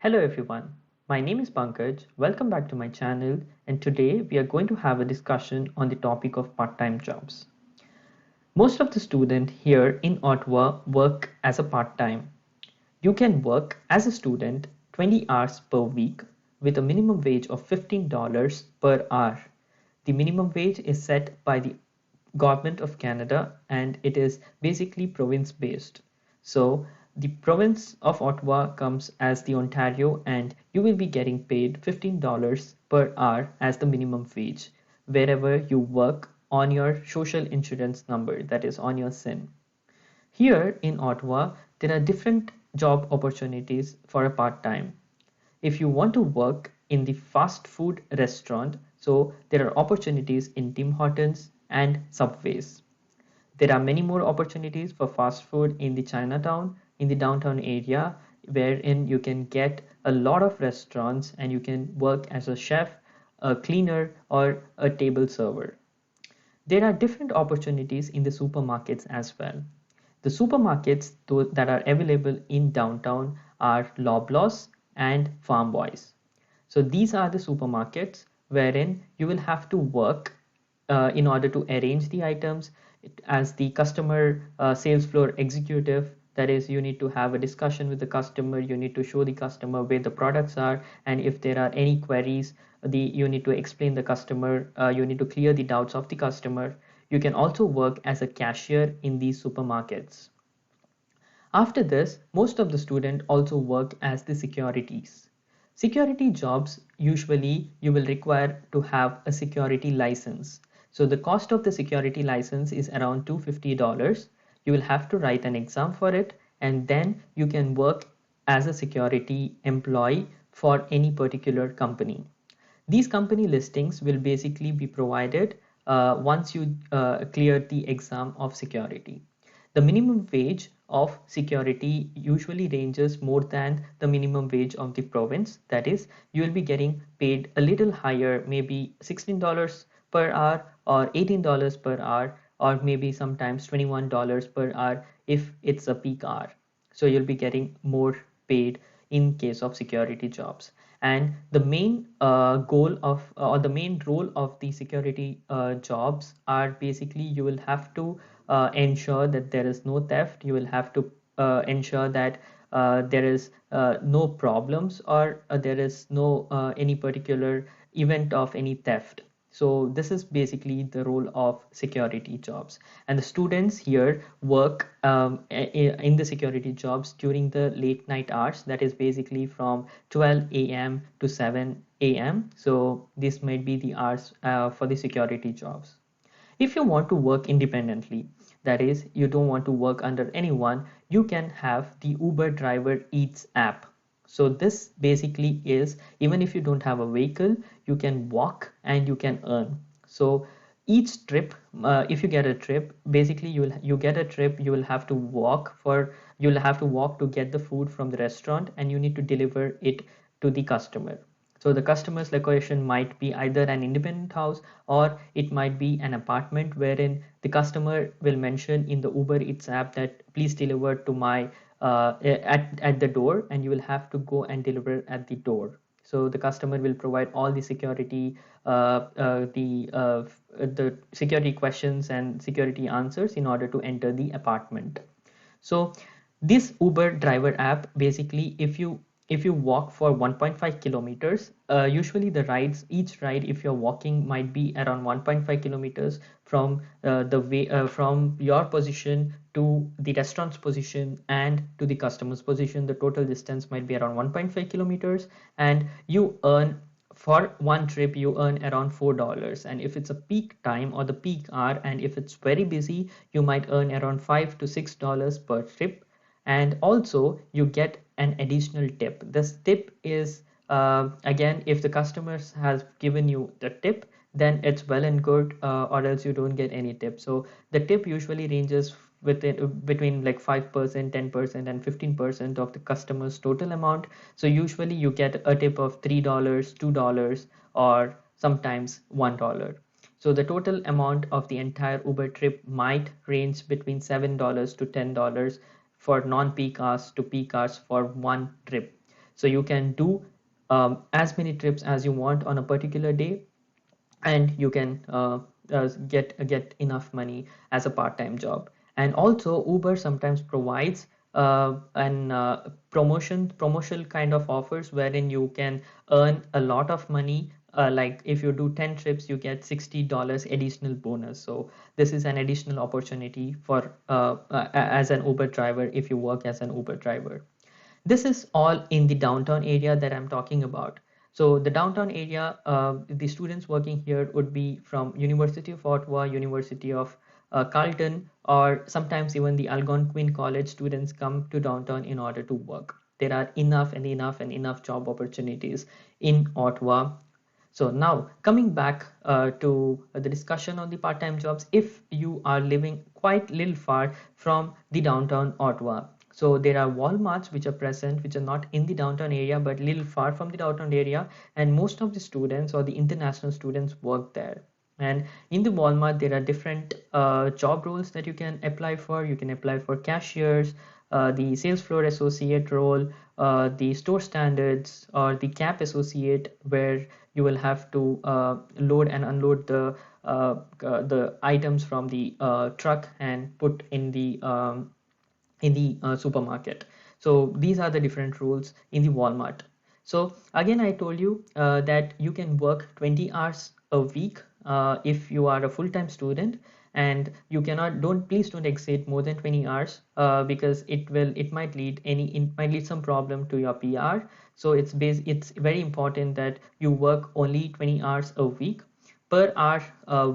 Hello everyone, my name is Pankaj. Welcome back to my channel, and today we are going to have a discussion on the topic of part-time jobs. Most of the students here in Ottawa work as a part-time. You can work as a student 20 hours per week with a minimum wage of $15 per hour. The minimum wage is set by the Government of Canada and it is basically province based. So the province of Ottawa comes as the Ontario and you will be getting paid $15 per hour as the minimum wage wherever you work on your social insurance number, that is on your SIN. Here in Ottawa, there are different job opportunities for a part-time. If you want to work in the fast food restaurant, so there are opportunities in Tim Hortons and Subways. There are many more opportunities for fast food in the Chinatown, in the downtown area, wherein you can get a lot of restaurants and you can work as a chef, a cleaner, or a table server. There are different opportunities in the supermarkets as well. The supermarkets that are available in downtown are Loblaws and Farm Boys. So these are the supermarkets wherein you will have to work in order to arrange the items as the customer sales floor executive. That is, you need to have a discussion with the customer, you need to show the customer where the products are, and if there are any queries, you need to explain the customer, you need to clear the doubts of the customer. You can also work as a cashier in these supermarkets. After this, most of the students also work as the securities. Security jobs, usually you will require to have a security license. So the cost of the security license is around $250. You will have to write an exam for it and then you can work as a security employee for any particular company. These company listings will basically be provided once you clear the exam of security. The minimum wage of security usually ranges more than the minimum wage of the province. That is, you will be getting paid a little higher, maybe $16 per hour or $18 per hour, or maybe sometimes $21 per hour if it's a peak hour. So you'll be getting more paid in case of security jobs. And the main goal of or the main role of the security jobs are basically you will have to ensure that there is no theft. You will have to ensure that there is no problems or there is no any particular event of any theft. So this is basically the role of security jobs, and the students here work in the security jobs during the late night hours, that is basically from 12 a.m. to 7 a.m. So this might be the hours for the security jobs. If you want to work independently, that is, you don't want to work under anyone, you can have the Uber Driver Eats app. So this basically is, even if you don't have a vehicle, you can walk and you can earn. So each trip, if you get a trip, basically you get a trip, you will have to walk to get the food from the restaurant and you need to deliver it to the customer. So the customer's location might be either an independent house or it might be an apartment wherein the customer will mention in the Uber Eats app that please deliver to my at the door, and you will have to go and deliver at the door. So the customer will provide all the security, the security questions and security answers in order to enter the apartment. So this Uber driver app, basically if you walk for 1.5 kilometers, usually the rides, each ride if you're walking might be around 1.5 kilometers from the way from your position to the restaurant's position and to the customer's position. The total distance might be around 1.5 kilometers, and you earn, for one trip you earn around $4. And if it's a peak time or the peak hour and if it's very busy, you might earn around $5 to $6 per trip. And also you get an additional tip. This tip is again, if the customer has given you the tip, then it's well and good, or else you don't get any tip. So the tip usually ranges within between like 5%, 10%, and 15% of the customer's total amount. So usually you get a tip of $3, $2, or sometimes $1. So the total amount of the entire Uber trip might range between $7 to $10 for non-peak hours to peak hours for one trip. So you can do as many trips as you want on a particular day, and you can get enough money as a part-time job. And also Uber sometimes provides an promotional kind of offers wherein you can earn a lot of money. Like if you do 10 trips, you get $60 additional bonus. So this is an additional opportunity for as an Uber driver if you work as an Uber driver. This is all in the downtown area that I'm talking about. So the downtown area, the students working here would be from University of Ottawa, University of Carleton, or sometimes even the Algonquin College students come to downtown in order to work. There are enough job opportunities in Ottawa. So now coming back to the discussion on the part-time jobs, if you are living quite little far from the downtown Ottawa, so there are Walmarts which are present, which are not in the downtown area, but little far from the downtown area, and most of the students or the international students work there. And in the Walmart, there are different job roles that you can apply for. You can apply for cashiers, the sales floor associate role, the store standards, or the cap associate, where you will have to load and unload the items from the truck and put in the supermarket. So these are the different rules in the Walmart. So again, I told you that you can work 20 hours a week if you are a full-time student, and you cannot don't please don't exceed more than 20 hours because it might lead some problem to your PR. So it's very important that you work only 20 hours a week. Per hour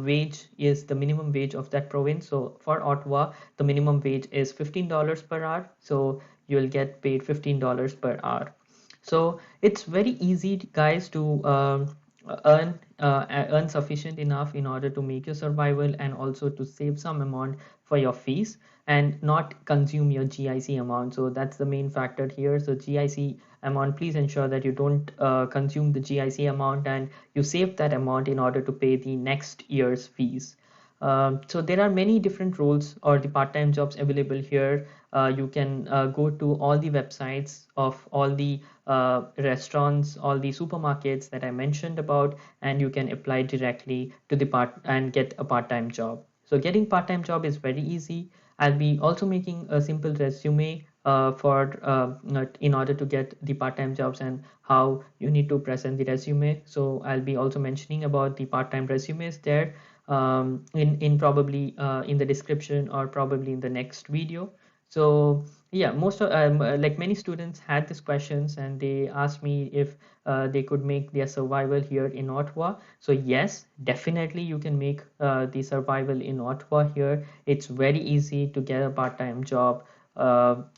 wage is the minimum wage of that province. So for Ottawa, the minimum wage is $15 per hour. So you'll get paid $15 per hour. So it's very easy, guys, to earn sufficient enough in order to make your survival, and also to save some amount for your fees and not consume your GIC amount. So that's the main factor here. So GIC amount, please ensure that you don't consume the GIC amount, and you save that amount in order to pay the next year's fees. So there are many different roles or the part-time jobs available here. You can go to all the websites of all the restaurants, all the supermarkets that I mentioned about, and you can apply directly to the part and get a part-time job. So getting part-time job is very easy. I'll be also making a simple resume in order to get the part-time jobs and how you need to present the resume. So I'll be also mentioning about the part-time resumes there in probably in the description or probably in the next video. So yeah, most of like many students had these questions, and they asked me if they could make their survival here in Ottawa. So yes, definitely you can make the survival in Ottawa here. It's very easy to get a part-time job.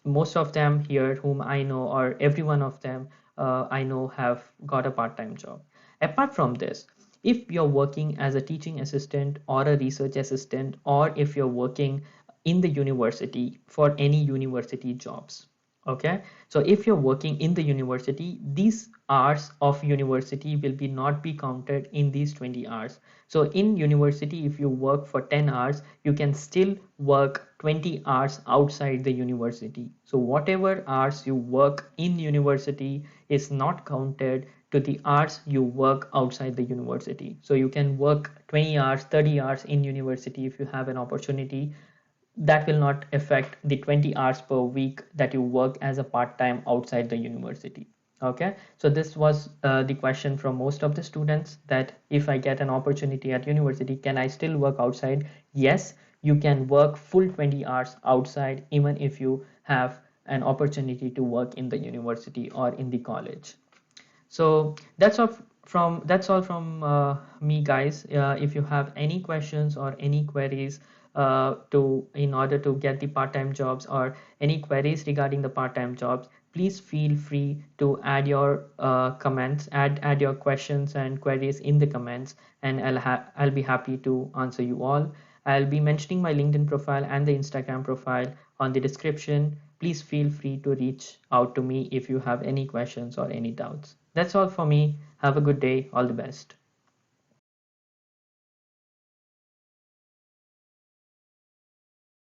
Most of them here whom I know, or every one of them I know, have got a part-time job. Apart from this, if you're working as a teaching assistant or a research assistant, or if you're working in the university for any university jobs, okay, so if you're working in the university, these hours of university will be not be counted in these 20 hours. So in university, if you work for 10 hours, you can still work 20 hours outside the university. So whatever hours you work in university is not counted to the hours you work outside the university. So you can work 20 hours, 30 hours in university if you have an opportunity. That will not affect the 20 hours per week that you work as a part-time outside the university. Okay, so this was the question from most of the students, that if I get an opportunity at university, can I still work outside? Yes, you can work full 20 hours outside even if you have an opportunity to work in the university or in the college. So that's all from me, guys. If you have any questions or any queries to in order to get the part-time jobs, or any queries regarding the part-time jobs, please feel free to add your comments, add your questions and queries in the comments, and I'll be happy to answer you all. I'll be mentioning my LinkedIn profile and the Instagram profile on the description. Please feel free to reach out to me if you have any questions or any doubts. That's all for me. Have a good day. All the best.